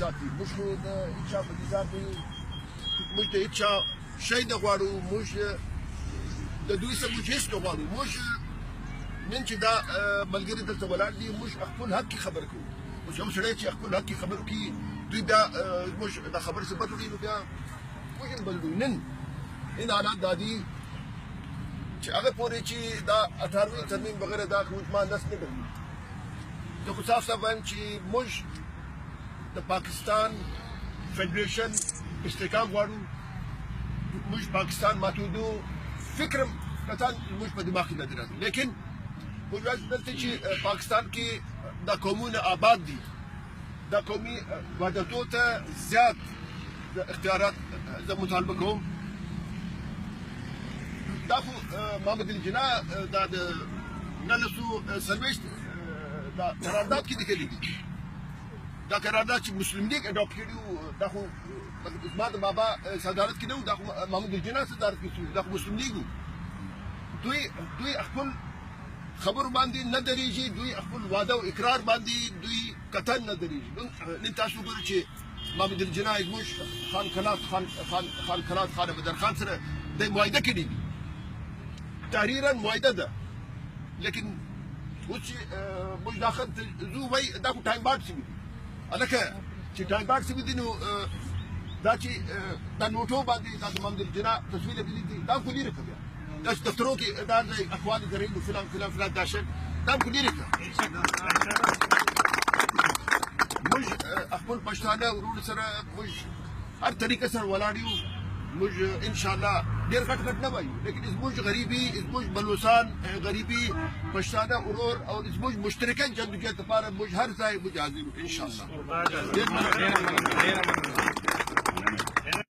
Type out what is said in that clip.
ذاتي مش د هیچا په ذاتي موږ د هیچا شی نه غواړو، موږ د دوی څخه موږ هیڅ نه غواړو. موږ نن چې دا ملګري دلته ولاړ دي، موږ خپل حق کې خبر کوو. اوس یو سړی چې خپل حق کې خبر وکړي، دوی بیا موږ دا خبر څه بدلوي، نو بیا موږ یې بدلوو. نن حالات دا دي چې هغه پورې چې دا 18 ترمیم بغیر دا موږ ما نس نه بدلوي. زه خو صاف صاف وایم چې موږ د پاکستان فدریشن استحکام غواړو. موږ پاکستان ماتودو فکر قطعا موږ په دماغ کې نه راځي، لیکن موږ وایو دلته چې پاکستان کې دا قومونه آباد دي، دا قومي وحدتو ته زیات د اختیارات زه مطالبه کوم. دا خو محمد علي جناح دا د 1940 دا قرارداد کې لیکلي دي. دا قرارداد چې مسلم لیگ اډاپټ کړي وو، دا خو زما د بابا صدارت کې نه وو، دا خو محمد علي جناح صدارت کې شو، دا خو مسلم لیگ وو. دوی خپل خبرو باندې نه درېږي، دوی خپل وعده او اقرار باندې دوی قطعا نه درېږي. نن تاسو وګورئ چې محمد علي جناح زموږ خان کلات خان بدرخان سره د معاهده کړې دي، تحریرا معاهده ده، لیکن اوس چې موږ داخل ځو وایي دا خو ټایم باډ شوي دي. هلکه چې ټایم باډ شوي دي، نو دا چې دا نوټو باندې دا د محمد علي جناح تصویر لګېدلي دي، دا هم خو لرې کړه. بیا دا چې دفترو کې دا د اخوان زرعي فلان فلان فلان دا شی دا هم خو لرې کړه. موږ خپل پښتانه ورونو سره موږ هر طریقه سره ولاړ یو. موږ انشاءالله ډېر غټ نه وایو، لیکن زموږ غریبي، زموږ بلوچستان غریبي، پښتانه ورور او زموږ مشترکه جندګۍ لپاره موږ هر ځای موږ حاضر یو انشاءالله.